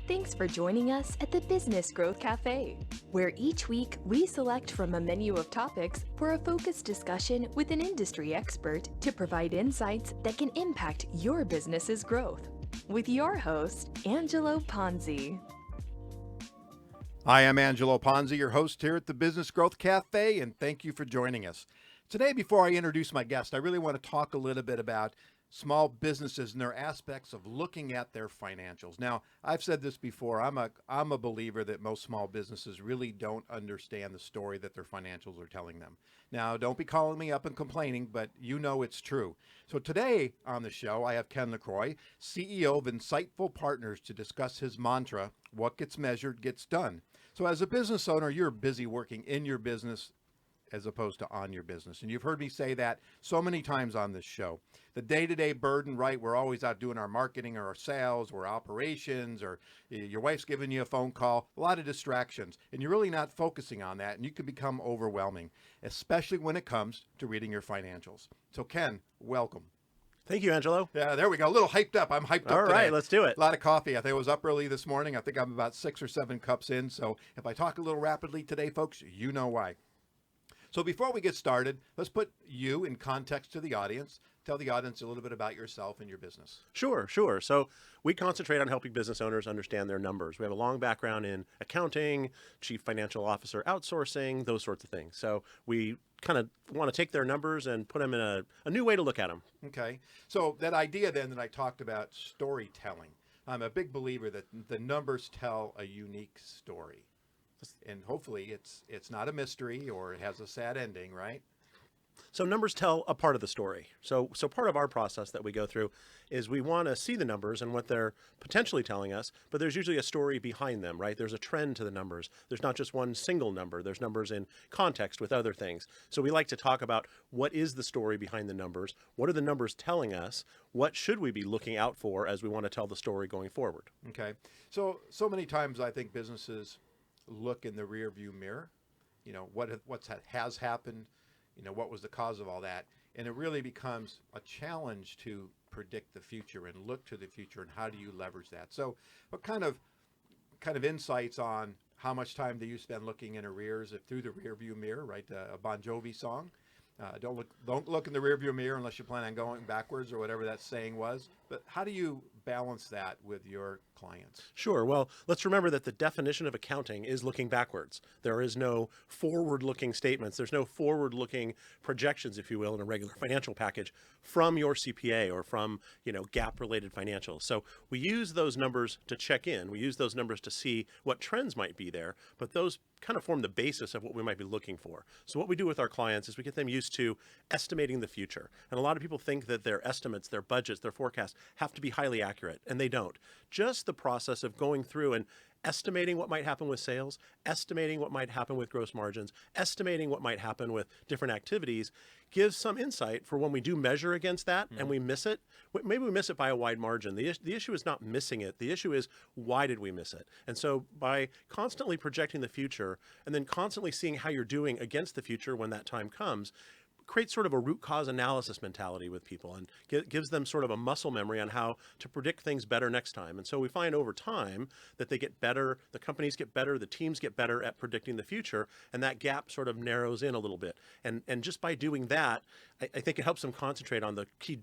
Thanks for joining us at the Business Growth Cafe, where each week we select from a menu of topics for a focused discussion with an industry expert to provide insights that can impact your business's growth. With your host, Angelo Ponzi. Hi, I'm Angelo Ponzi, your host here at the Business Growth Cafe, and thank you for joining us. Today, before I introduce my guest, I really want to talk a little bit about small businesses and their aspects of looking at their financials. Now, I've said this before, I'm a believer that most small businesses really don't understand the story that their financials are telling them. Now, don't be calling me up and complaining, but you know it's true. So today on the show, I have Ken LaCroix, CEO of Insightful Partners, to discuss his mantra, what gets measured gets done. So as a business owner, you're busy working in your business as opposed to on your business. And you've heard me say that so many times on this show. The day-to-day burden, right? We're always out doing our marketing or our sales or operations, or your wife's giving you a phone call, a lot of distractions, and you're really not focusing on that, and you can become overwhelming, especially when it comes to reading your financials. So Ken, welcome. Thank you, Angelo. Yeah, there we go. A little hyped up. I'm hyped up All right, today. let's do it. A lot of coffee. I think I was up early this morning. I think I'm about 6 or 7 cups in. So if I talk a little rapidly today, folks, you know why. So before we get started, let's put you in context to the audience. Tell the audience a little bit about yourself and your business. Sure. So we concentrate on helping business owners understand their numbers. We have a long background in accounting, chief financial officer outsourcing, those sorts of things. So we kind of want to take their numbers and put them in a new way to look at them. Okay. So that idea then that I talked about, storytelling. I'm a big believer that the numbers tell a unique story. And hopefully it's not a mystery or it has a sad ending, right? So numbers tell a part of the story. So part of our process that we go through is we want to see the numbers and what they're potentially telling us, but there's usually a story behind them, right? There's a trend to the numbers. There's not just one single number. There's numbers in context with other things. So we like to talk about what is the story behind the numbers? What are the numbers telling us? What should we be looking out for as we want to tell the story going forward? Okay. So many times I think businesses look in the rear view mirror, you know, what's has happened, you know, what was the cause of all that. And it really becomes a challenge to predict the future and look to the future and how do you leverage that. So what kind of insights on how much time do you spend looking in arrears through the rear view mirror, right? A Bon Jovi song. Don't look in the rear view mirror unless you plan on going backwards or whatever that saying was. But how do you balance that with your clients? Sure. Well, let's remember that the definition of accounting is looking backwards. There is no forward-looking statements. There's no forward-looking projections, if you will, in a regular financial package from your CPA or from, GAAP-related financials. So we use those numbers to check in. We use those numbers to see what trends might be there, but those kind of form the basis of what we might be looking for. So what we do with our clients is we get them used to estimating the future. And a lot of people think that their estimates, their budgets, their forecasts have to be highly accurate, and they don't. Just the process of going through and estimating what might happen with sales, estimating what might happen with gross margins, estimating what might happen with different activities gives some insight for when we do measure against that and we miss it. Maybe we miss it by a wide margin. The issue is not missing it. The issue is, why did we miss it? And so by constantly projecting the future and then constantly seeing how you're doing against the future when that time comes, creates sort of a root cause analysis mentality with people and gives them sort of a muscle memory on how to predict things better next time. And so we find over time that they get better, the companies get better, the teams get better at predicting the future, and that gap sort of narrows in a little bit. And just by doing that, I think it helps them concentrate on the key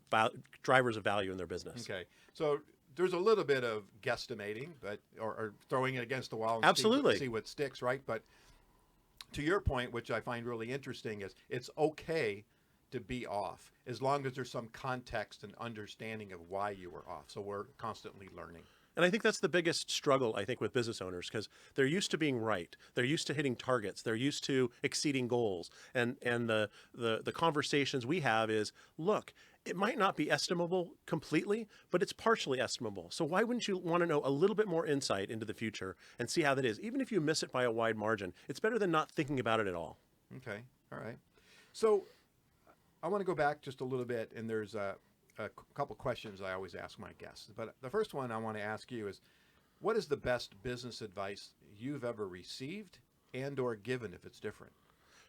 drivers of value in their business. Okay. So there's a little bit of guesstimating, but or throwing it against the wall and Absolutely. see what sticks, right? But to your point, which I find really interesting, is it's okay to be off as long as there's some context and understanding of why you were off. So we're constantly learning. And I think that's the biggest struggle, I think, with business owners, because they're used to being right. They're used to hitting targets. They're used to exceeding goals. And the conversations we have is, look, it might not be estimable completely, but it's partially estimable. So why wouldn't you want to know a little bit more insight into the future and see how that is? Even if you miss it by a wide margin, it's better than not thinking about it at all. Okay. All right. So I want to go back just a little bit, and there's a couple questions I always ask my guests. But the first one I want to ask you is, what is the best business advice you've ever received and or given if it's different?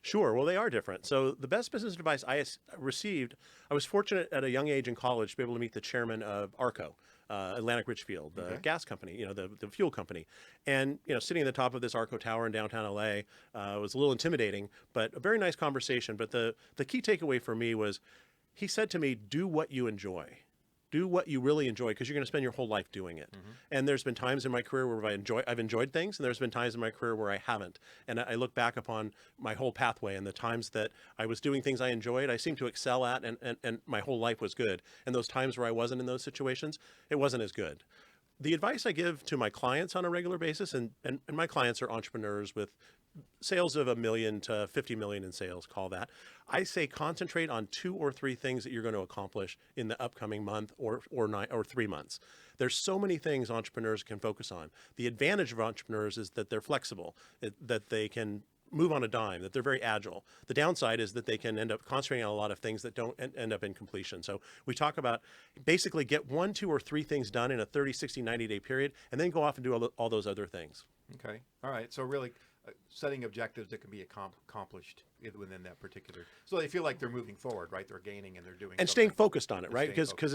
Sure. Well, they are different. So the best business advice I received, I was fortunate at a young age in college to be able to meet the chairman of ARCO, Atlantic Richfield, the Okay. gas company, the fuel company. And, sitting at the top of this Arco Tower in downtown LA was a little intimidating, but a very nice conversation. But the key takeaway for me was he said to me, do what you enjoy. Do what you really enjoy, because you're going to spend your whole life doing it. And there's been times in my career where I've enjoyed things, and there's been times in my career where I haven't. And I look back upon my whole pathway, and the times that I was doing things I enjoyed, I seemed to excel at, and my whole life was good. And those times where I wasn't in those situations, it wasn't as good. The advice I give to my clients on a regular basis, and my clients are entrepreneurs with sales of $1 million to $50 million in sales, call that. I say concentrate on 2 or 3 things that you're going to accomplish in the upcoming month or 3 months. There's so many things entrepreneurs can focus on. The advantage of entrepreneurs is that they're flexible, that they can move on a dime, that they're very agile. The downside is that they can end up concentrating on a lot of things that don't end up in completion. So we talk about basically get 1, 2, or 3 things done in a 30, 60, 90-day period, and then go off and do all those other things. Okay. All right. So really setting objectives that can be accomplished within that particular, so they feel like they're moving forward, right? They're gaining and they're doing And something. staying focused on it, And right? staying Because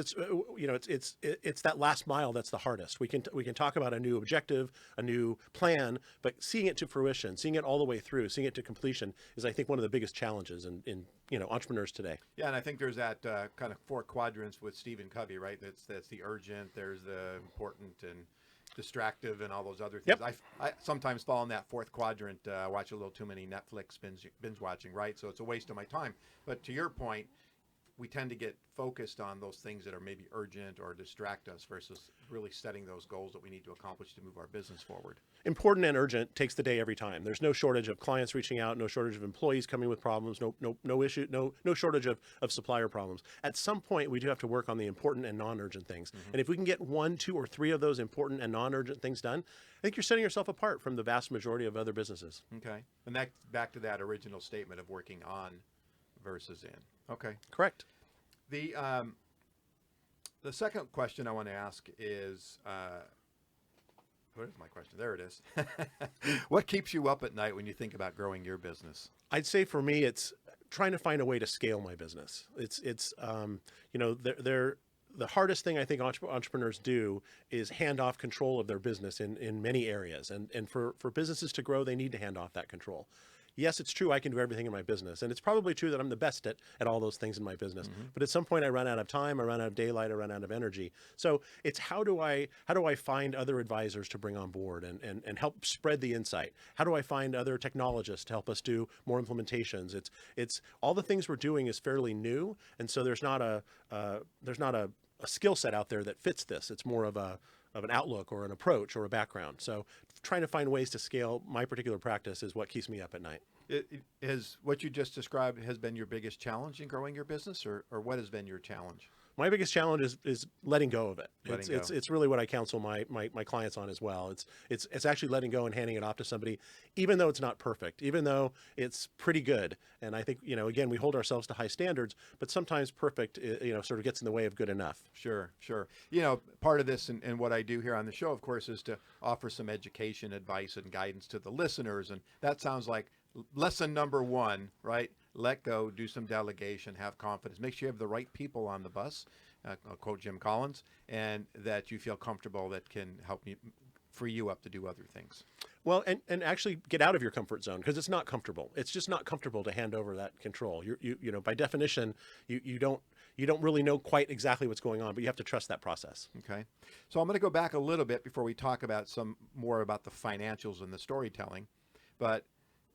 it's that last mile that's the hardest. We can talk about a new objective, a new plan, but seeing it to fruition, seeing it all the way through, seeing it to completion is, I think, one of the biggest challenges in entrepreneurs today. Yeah, and I think there's that kind of 4 quadrants with Stephen Covey, right? That's the urgent, there's the important, and distractive, and all those other things. Yep. I sometimes fall in that 4th quadrant. Watch a little too many Netflix binge watching, right? So it's a waste of my time. But to your point, we tend to get focused on those things that are maybe urgent or distract us versus really setting those goals that we need to accomplish to move our business forward. Important and urgent takes the day every time. There's no shortage of clients reaching out, no shortage of employees coming with problems, no issue, no shortage of supplier problems. At some point, we do have to work on the important and non-urgent things. And if we can get 1, 2, or 3 of those important and non-urgent things done, I think you're setting yourself apart from the vast majority of other businesses. Okay. And that back to that original statement of working on versus in. Okay. Correct. The second question I want to ask is, where's my question? There it is. What keeps you up at night when you think about growing your business? I'd say for me, it's trying to find a way to scale my business. The hardest thing I think entrepreneurs do is hand off control of their business in many areas. And for businesses to grow, they need to hand off that control. Yes, it's true I can do everything in my business. And it's probably true that I'm the best at all those things in my business. But at some point I run out of time, I run out of daylight, I run out of energy. So it's how do I find other advisors to bring on board and help spread the insight? How do I find other technologists to help us do more implementations? It's all the things we're doing is fairly new. And so there's not a skill set out there that fits this. It's more of an outlook or an approach or a background. So trying to find ways to scale my particular practice is what keeps me up at night. What you just described has been your biggest challenge in growing your business, or what has been your challenge? My biggest challenge is letting go of it. Letting go. It's really what I counsel my clients on as well. It's actually letting go and handing it off to somebody, even though it's not perfect, even though it's pretty good. And I think, again, we hold ourselves to high standards, but sometimes perfect, sort of gets in the way of good enough. Sure. Part of this and what I do here on the show, of course, is to offer some education, advice, and guidance to the listeners. And that sounds like lesson number 1, right? Let go, do some delegation, have confidence. Make sure you have the right people on the bus, I'll quote Jim Collins, and that you feel comfortable that can help you free you up to do other things. Well, and actually get out of your comfort zone, because it's not comfortable. It's just not comfortable to hand over that control. You by definition, you don't really know quite exactly what's going on, but you have to trust that process. Okay. So I'm going to go back a little bit before we talk about some more about the financials and the storytelling. But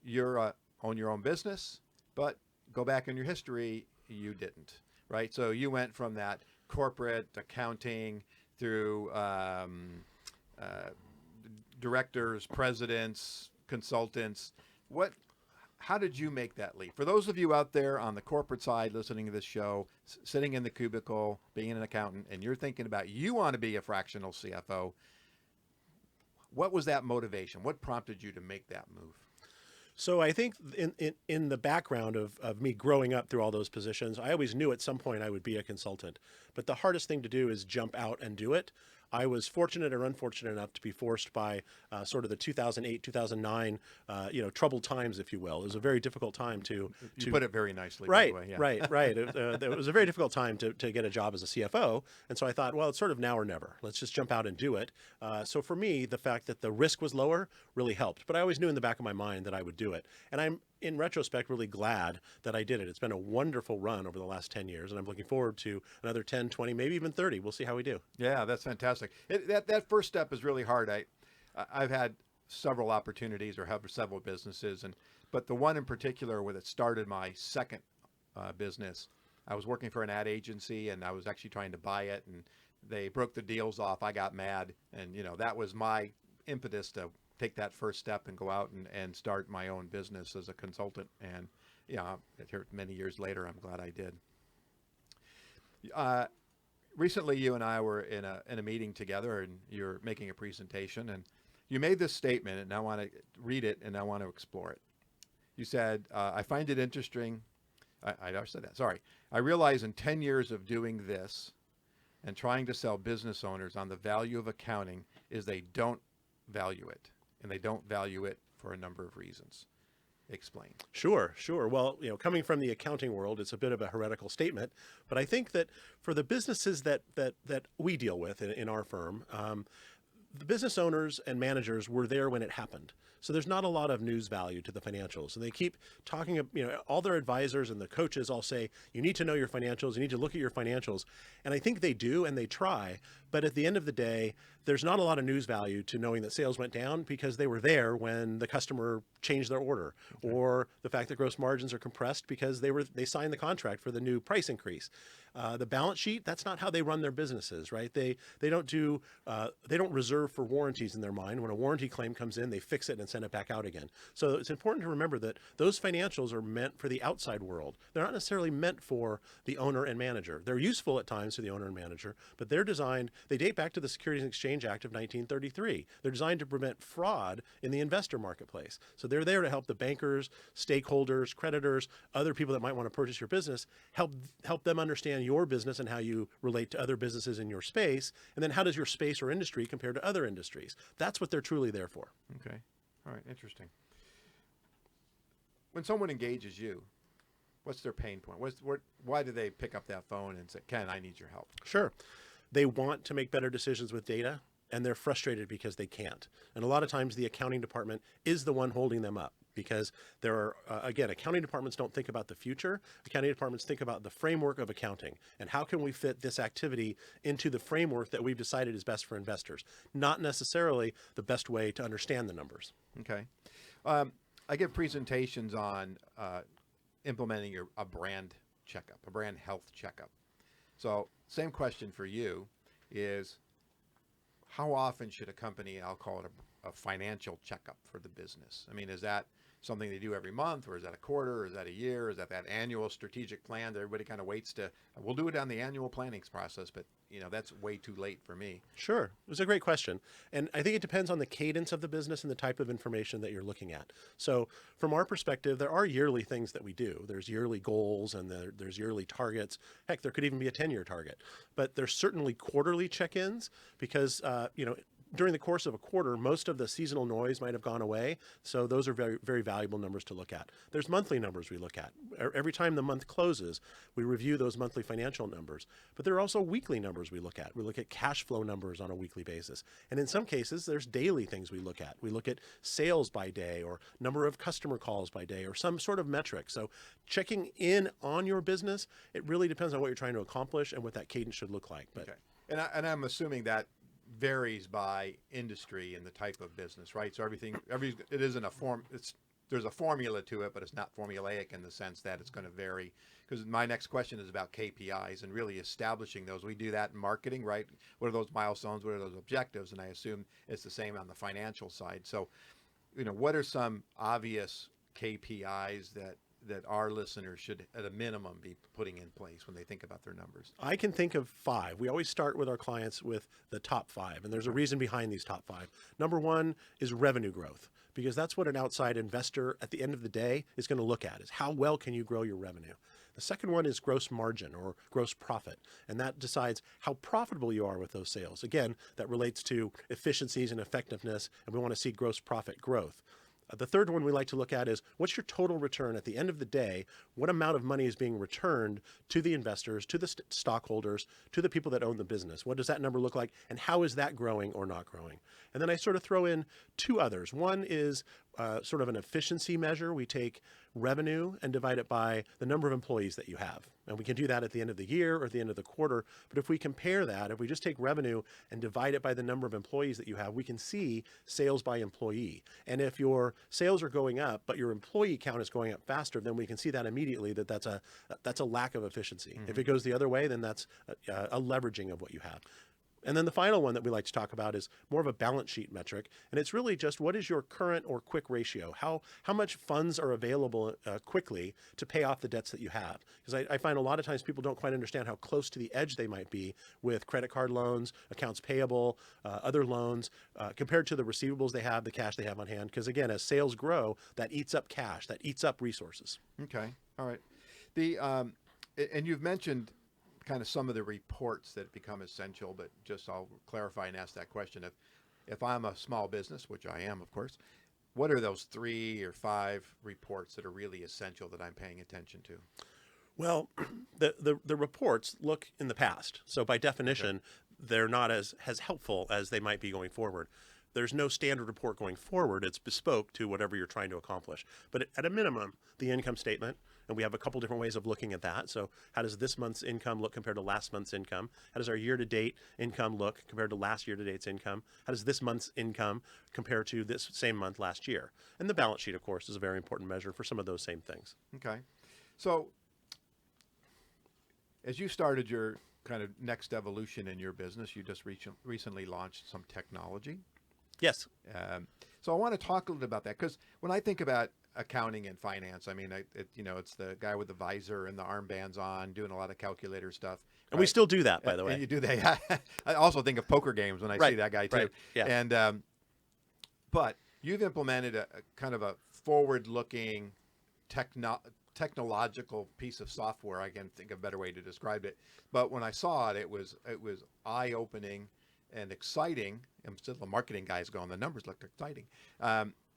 you're own your own business, but go back in your history, you didn't, right? So you went from that corporate accounting through directors, presidents, consultants. How did you make that leap? For those of you out there on the corporate side listening to this show, sitting in the cubicle, being an accountant, and you're thinking about you want to be a fractional CFO, what was that motivation? What prompted you to make that move? So I think in the background of me growing up through all those positions, I always knew at some point I would be a consultant. But the hardest thing to do is jump out and do it. I was fortunate or unfortunate enough to be forced by sort of the 2008, 2009, troubled times, if you will. It was a very difficult time to put it very nicely. Right, by the way. Yeah. right. It was a very difficult time to get a job as a CFO. And so I thought, well, it's sort of now or never. Let's just jump out and do it. So for me, the fact that the risk was lower really helped. But I always knew in the back of my mind that I would do it. And I'm, in retrospect, really glad that I did it. It's been a wonderful run over the last 10 years. And I'm looking forward to another 10, 20, maybe even 30. We'll see how we do. Yeah, that's fantastic. That first step is really hard. I've had several opportunities or have several businesses, but the one in particular where it started my second business, I was working for an ad agency and I was actually trying to buy it, and they broke the deals off. I got mad, and that was my impetus to take that first step and go out and start my own business as a consultant. And here many years later, I'm glad I did. Recently, you and I were in a meeting together, and you're making a presentation, and you made this statement, and I want to read it, and I want to explore it. You said, I find it interesting. I never said that. Sorry. I realize in 10 years of doing this and trying to sell business owners on the value of accounting is they don't value it, and they don't value it for a number of reasons. Explain. Sure. Well, coming from the accounting world, it's a bit of a heretical statement, but I think that for the businesses that we deal with in our firm, the business owners and managers were there when it happened. So there's not a lot of news value to the financials. And they keep talking, all their advisors and the coaches all say, you need to know your financials, you need to look at your financials. And I think they do, and they try. But at the end of the day, there's not a lot of news value to knowing that sales went down because they were there when the customer changed their order, or the fact that gross margins are compressed because they signed the contract for the new price increase. The balance sheet, that's not how they run their businesses, right? They don't reserve for warranties in their mind. When a warranty claim comes in, they fix it and send it back out again. So it's important to remember that those financials are meant for the outside world. They're not necessarily meant for the owner and manager. They're useful at times to the owner and manager, but they date back to the Securities and Exchange Act of 1933. They're designed to prevent fraud in the investor marketplace. So they're there to help the bankers, stakeholders, creditors, other people that might want to purchase your business, help them understand your business and how you relate to other businesses in your space. And then how does your space or industry compare to other industries? That's what they're truly there for. Okay. All right. Interesting. When someone engages you, what's their pain point? Why do they pick up that phone and say, Ken, I need your help? Sure. They want to make better decisions with data, and they're frustrated because they can't. And a lot of times the accounting department is the one holding them up, because there are, again, accounting departments don't think about the future. Accounting departments think about the framework of accounting and how can we fit this activity into the framework that we've decided is best for investors, not necessarily the best way to understand the numbers. Okay. I give presentations on implementing a brand checkup, a brand health checkup. So same question for you is, how often should a company, I'll call it a financial checkup for the business? I mean, is that something they do every month, or is that a quarter, or is that a year? Is that annual strategic plan that everybody kind of waits we'll do it on the annual planning process, but that's way too late for me. Sure. It was a great question. And I think it depends on the cadence of the business and the type of information that you're looking at. So from our perspective, there are yearly things that we do. There's yearly goals and there's yearly targets. Heck, there could even be a 10-year target. But there's certainly quarterly check-ins because, during the course of a quarter, most of the seasonal noise might have gone away. So those are very, very valuable numbers to look at. There's monthly numbers we look at. Every time the month closes, we review those monthly financial numbers. But there are also weekly numbers we look at. We look at cash flow numbers on a weekly basis. And in some cases, there's daily things we look at. We look at sales by day, or number of customer calls by day, or some sort of metric. So checking in on your business, it really depends on what you're trying to accomplish and what that cadence should look like. But, okay. And I'm assuming that varies by industry and the type of business, right? So it isn't there's a formula to it, but it's not formulaic in the sense that it's going to vary. Because my next question is about KPIs and really establishing those. We do that in marketing, right? What are those milestones? What are those objectives? And I assume it's the same on the financial side. So, what are some obvious KPIs that our listeners should, at a minimum, be putting in place when they think about their numbers? I can think of 5. We always start with our clients with the top 5, and there's a reason behind these top 5. Number 1 is revenue growth, because that's what an outside investor at the end of the day is going to look at, is how well can you grow your revenue. The second one is gross margin or gross profit, and that decides how profitable you are with those sales. Again, that relates to efficiencies and effectiveness, and we want to see gross profit growth. The third one we like to look at is what's your total return at the end of the day? What amount of money is being returned to the investors, to the stockholders, to the people that own the business? What does that number look like? And how is that growing or not growing? And then I sort of throw in two others. One is sort of an efficiency measure. We take revenue and divide it by the number of employees that you have. And we can do that at the end of the year or at the end of the quarter. But if we compare that, if we just take revenue and divide it by the number of employees that you have, we can see sales by employee. And if your sales are going up, but your employee count is going up faster, then we can see that immediately that that's a lack of efficiency. If it goes the other way, then that's a leveraging of what you have. And then the final one that we like to talk about is more of a balance sheet metric. And it's really just what is your current or quick ratio? How much funds are available quickly to pay off the debts that you have? Because I find a lot of times people don't quite understand how close to the edge they might be with credit card loans, accounts payable, other loans, compared to the receivables they have, the cash they have on hand. Because again, as sales grow, that eats up cash, that eats up resources. Okay. All right. And you've mentioned kind of some of the reports that become essential, but just I'll clarify and ask that question. If I'm a small business, which I am, of course, what are those 3 or 5 reports that are really essential that I'm paying attention to? Well, the reports look in the past. So by definition, they're not as helpful as they might be going forward. There's no standard report going forward. It's bespoke to whatever you're trying to accomplish. But at a minimum, the income statement, and we have a couple different ways of looking at that. So how does this month's income look compared to last month's income? How does our year-to-date income look compared to last year-to-date's income? How does this month's income compare to this same month last year? And the balance sheet, of course, is a very important measure for some of those same things. Okay. So as you started your kind of next evolution in your business, you just recently launched some technology. Yes. So I want to talk a little about that, because when I think about accounting and finance, I mean, it's the guy with the visor and the armbands on doing a lot of calculator stuff. And we still do that, by the way. And you do that. Yeah. I also think of poker games when I see that guy too. Right. Yeah. And but you've implemented a kind of a forward-looking technological piece of software. I can think of a better way to describe it. But when I saw it, it was eye-opening and exciting. I'm still the marketing guy's going, the numbers looked exciting,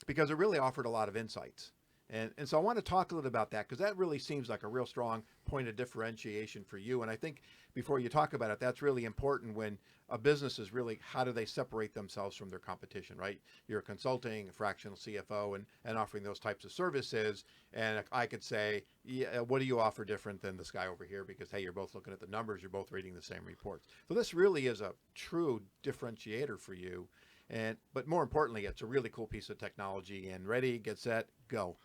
because it really offered a lot of insights. And so I want to talk a little about that, because that really seems like a real strong point of differentiation for you. And I think before you talk about it, that's really important when a business is really, how do they separate themselves from their competition, right? You're consulting, a fractional CFO, and offering those types of services. And I could say, yeah, what do you offer different than this guy over here? Because, hey, you're both looking at the numbers, you're both reading the same reports. So this really is a true differentiator for you. But more importantly, it's a really cool piece of technology. And ready, get set, go.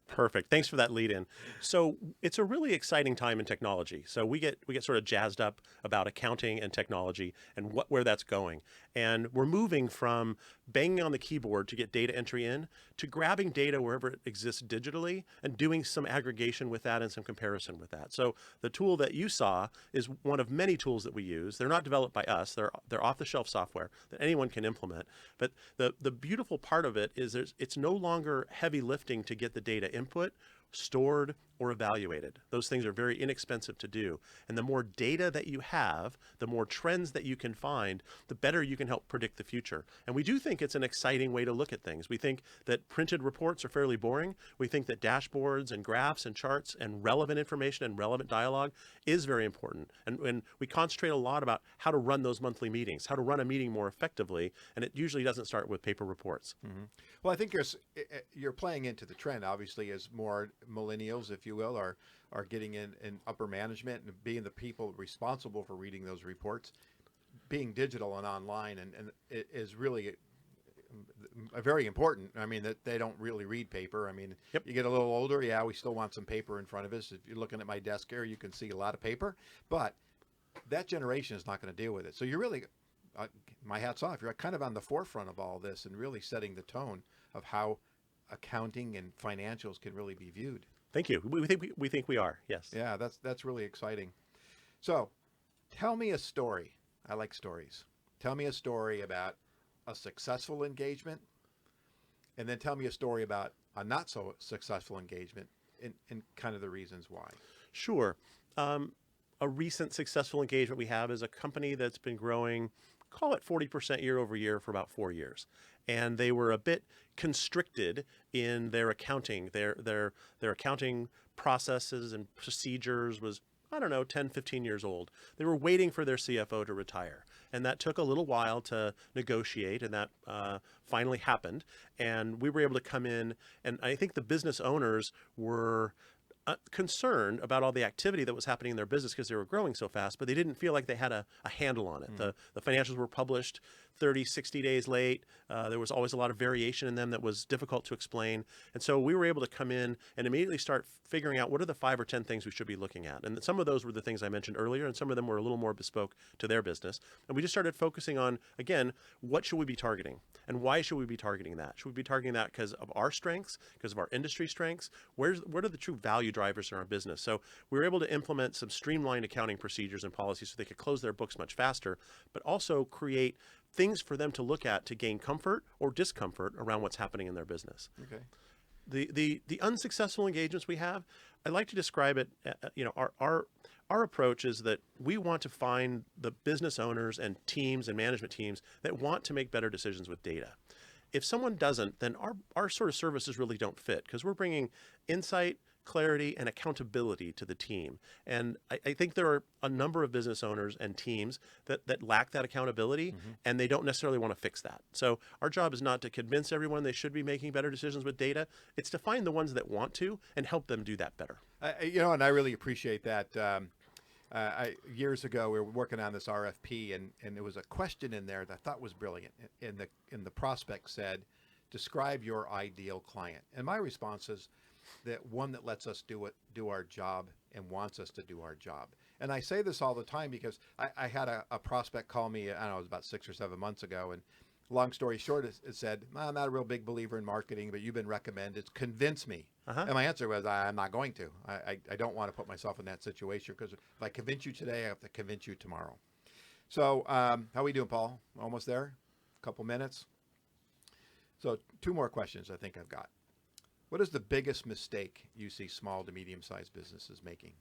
Perfect. Thanks for that lead in. So it's a really exciting time in technology. So we get sort of jazzed up about accounting and technology and where that's going. And we're moving from banging on the keyboard to get data entry in to grabbing data wherever it exists digitally and doing some aggregation with that and some comparison with that. So the tool that you saw is one of many tools that we use. They're not developed by us. They're off-the-shelf software that anyone can implement. But the beautiful part of it is it's no longer heavy lifting to get the data input, stored, or evaluated. Those things are very inexpensive to do. And the more data that you have, the more trends that you can find, the better you can help predict the future. And we do think it's an exciting way to look at things. We think that printed reports are fairly boring. We think that dashboards and graphs and charts and relevant information and relevant dialogue is very important. And we concentrate a lot about how to run those monthly meetings, how to run a meeting more effectively. And it usually doesn't start with paper reports. Mm-hmm. Well, I think you're playing into the trend, obviously, as more millennials, if you will, are getting in upper management and being the people responsible for reading those reports. Being digital and online and it is really very important. I mean, that they don't really read paper. I mean, Yep. You get a little older, yeah, we still want some paper in front of us. If you're looking at my desk here, you can see a lot of paper, but that generation is not going to deal with it. So you're really, my hat's off. You're kind of on the forefront of all this and really setting the tone of how accounting and financials can really be viewed. Thank you. We think we are. Yes. Yeah, that's really exciting. So, tell me a story. I like stories. Tell me a story about a successful engagement, and then tell me a story about a not so successful engagement and kind of the reasons why. Sure. A recent successful engagement we have is a company that's been growing, call it 40% year over year for about 4 years. And they were a bit constricted in their accounting. Their accounting processes and procedures was, I don't know, 10, 15 years old. They were waiting for their CFO to retire. And that took a little while to negotiate, and that finally happened. And we were able to come in, and I think the business owners were concerned about all the activity that was happening in their business because they were growing so fast, but they didn't feel like they had a handle on it. The financials were published 30, 60 days late. There was always a lot of variation in them that was difficult to explain. And so we were able to come in and immediately start figuring out what are the 5 or 10 things we should be looking at. And some of those were the things I mentioned earlier, and some of them were a little more bespoke to their business. And we just started focusing on, again, what should we be targeting? And why should we be targeting that? Should we be targeting that because of our strengths, because of our industry strengths? What are the true value drivers in our business? So we were able to implement some streamlined accounting procedures and policies so they could close their books much faster, but also create things for them to look at to gain comfort or discomfort around what's happening in their business. Okay. The unsuccessful engagements we have, I like to describe it, our approach is that we want to find the business owners and teams and management teams that want to make better decisions with data. If someone doesn't, then our sort of services really don't fit because we're bringing insight, clarity, and accountability to the team. And I think there are a number of business owners and teams that lack that accountability, and they don't necessarily want to fix that. So our job is not to convince everyone they should be making better decisions with data. It's to find the ones that want to and help them do that better. And I really appreciate that. Years ago, we were working on this RFP, and there was a question in there that I thought was brilliant. And the prospect said, describe your ideal client. And my response is, that one that lets us do our job and wants us to do our job. And I say this all the time because I had a prospect call me, I don't know, it was about 6 or 7 months ago. And long story short, it said, I'm not a real big believer in marketing, but you've been recommended. Convince me. And my answer was, I'm not going to. I don't want to put myself in that situation because if I convince you today, I have to convince you tomorrow. So how are we doing, Paul? Almost there? A couple minutes? So 2 more questions I think I've got. What is the biggest mistake you see small to medium-sized businesses making?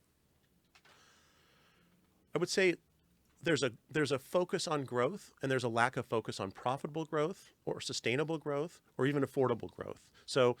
I would say there's a focus on growth, and there's a lack of focus on profitable growth or sustainable growth or even affordable growth. So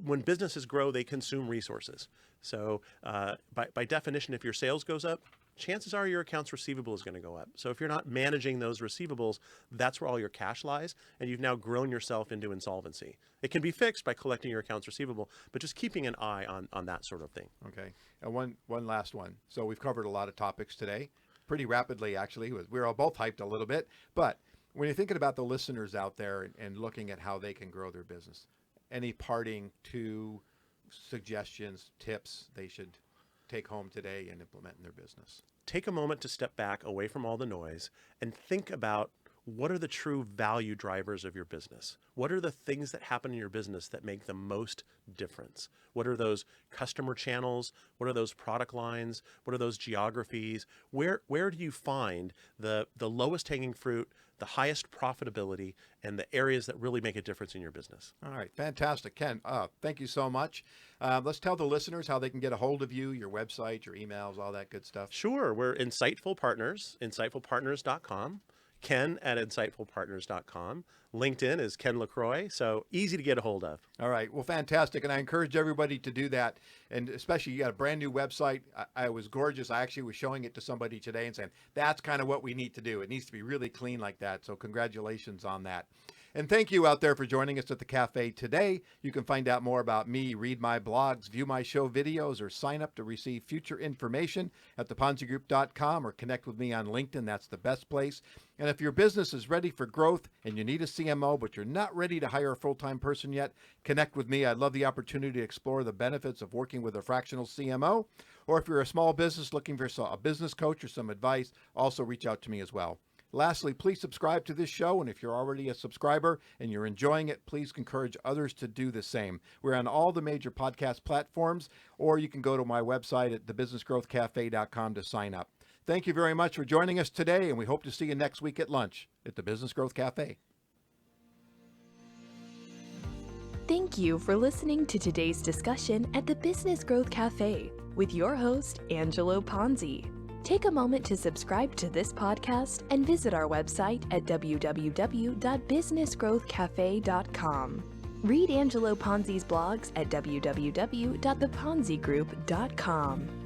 when businesses grow, they consume resources. So by definition, if your sales goes up, chances are your accounts receivable is going to go up. So if you're not managing those receivables, that's where all your cash lies, and you've now grown yourself into insolvency. It can be fixed by collecting your accounts receivable, but just keeping an eye on that sort of thing. Okay. And one last one. So we've covered a lot of topics today, pretty rapidly actually. We're all both hyped a little bit, but when you're thinking about the listeners out there and looking at how they can grow their business, any parting 2 suggestions, tips they should take home today and implement in their business? Take a moment to step back away from all the noise and think about what are the true value drivers of your business? What are the things that happen in your business that make the most difference? What are those customer channels? What are those product lines? What are those geographies? Where do you find the lowest hanging fruit, the highest profitability, and the areas that really make a difference in your business? All right. Fantastic. Ken, thank you so much. Let's tell the listeners how they can get a hold of you, your website, your emails, all that good stuff. Sure. We're Insightful Partners, insightfulpartners.com. Ken at insightfulpartners.com. LinkedIn is Ken LaCroix, so easy to get a hold of. All right. Well, fantastic. And I encourage everybody to do that. And especially you got a brand new website. I was gorgeous. I actually was showing it to somebody today and saying, that's kind of what we need to do. It needs to be really clean like that. So congratulations on that. And thank you out there for joining us at the cafe today. You can find out more about me, read my blogs, view my show videos, or sign up to receive future information at theponzigroup.com or connect with me on LinkedIn. That's the best place. And if your business is ready for growth and you need a CMO, but you're not ready to hire a full-time person yet, connect with me. I'd love the opportunity to explore the benefits of working with a fractional CMO. Or if you're a small business looking for a business coach or some advice, also reach out to me as well. Lastly, please subscribe to this show, and if you're already a subscriber and you're enjoying it, please encourage others to do the same. We're on all the major podcast platforms, or you can go to my website at thebusinessgrowthcafe.com to sign up. Thank you very much for joining us today, and we hope to see you next week at lunch at the Business Growth Cafe. Thank you for listening to today's discussion at the Business Growth Cafe with your host, Angelo Ponzi. Take a moment to subscribe to this podcast and visit our website at www.businessgrowthcafe.com. Read Angelo Ponzi's blogs at www.theponzigroup.com.